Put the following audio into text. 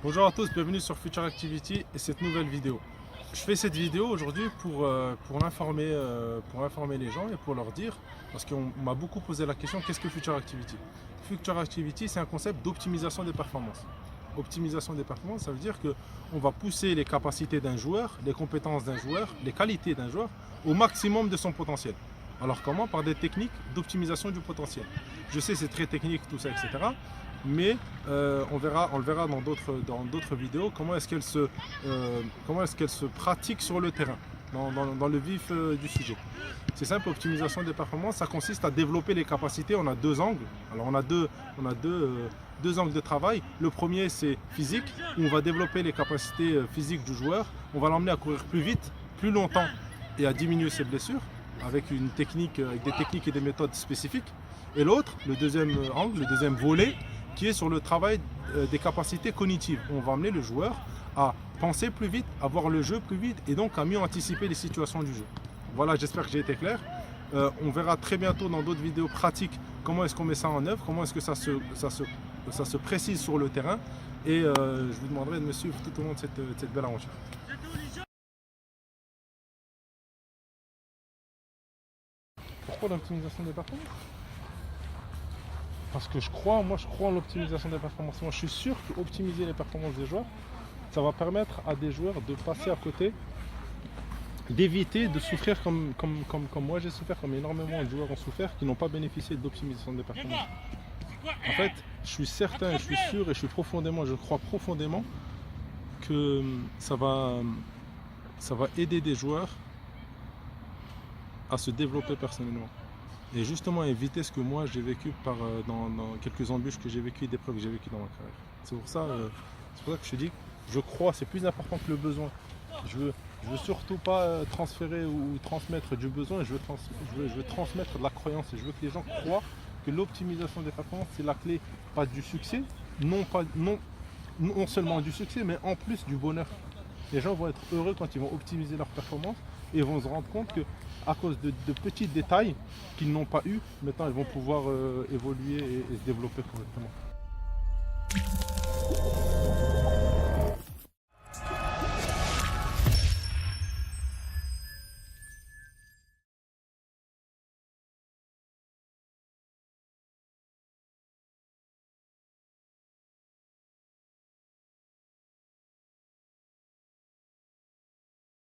Bonjour à tous, bienvenue sur Future Activity et cette nouvelle vidéo. Je fais cette vidéo aujourd'hui pour informer les gens et pour leur dire, parce qu'on m'a beaucoup posé la question, qu'est-ce que Future Activity? Future Activity, c'est un concept d'optimisation des performances. Optimisation des performances, ça veut dire qu'on va pousser les capacités d'un joueur, les compétences d'un joueur, les qualités d'un joueur au maximum de son potentiel. Alors comment? Par des techniques d'optimisation du potentiel. Je sais, c'est très technique tout ça, etc. Mais on le verra dans d'autres vidéos comment est-ce qu'elle se pratique sur le terrain, dans le vif du sujet. C'est simple, optimisation des performances, ça consiste à développer les capacités. On a deux angles. Alors on a deux angles de travail. Le premier, c'est physique, où on va développer les capacités physiques du joueur. On va l'emmener à courir plus vite, plus longtemps et à diminuer ses blessures avec des techniques et des méthodes spécifiques. Et l'autre, le deuxième angle, le deuxième volet, qui est sur le travail des capacités cognitives. On va amener le joueur à penser plus vite, à voir le jeu plus vite et donc à mieux anticiper les situations du jeu. Voilà, j'espère que j'ai été clair. On verra très bientôt dans d'autres vidéos pratiques comment est-ce qu'on met ça en œuvre, comment est-ce que ça se précise sur le terrain. Et je vous demanderai de me suivre tout au long de cette belle aventure. Pourquoi l'optimisation des performances? Parce que je crois en l'optimisation des performances. Moi, je suis sûr qu'optimiser les performances des joueurs, ça va permettre à des joueurs de passer à côté, d'éviter de souffrir comme moi j'ai souffert, comme énormément de joueurs ont souffert, qui n'ont pas bénéficié de l'optimisation des performances. En fait, je suis certain, je suis sûr et je crois profondément que ça va aider des joueurs à se développer personnellement. Et justement éviter ce que moi j'ai vécu dans quelques embûches que j'ai vécues, des preuves que j'ai vécues dans ma carrière. C'est pour ça que je te dis, je crois, c'est plus important que le besoin. Je veux surtout pas transférer ou transmettre du besoin, je veux transmettre de la croyance. Et je veux que les gens croient que l'optimisation des performances, c'est la clé, pas du succès, non seulement du succès, mais en plus du bonheur. Les gens vont être heureux quand ils vont optimiser leurs performances et vont se rendre compte que à cause de petits détails qu'ils n'ont pas eu, maintenant ils vont pouvoir évoluer et se développer correctement.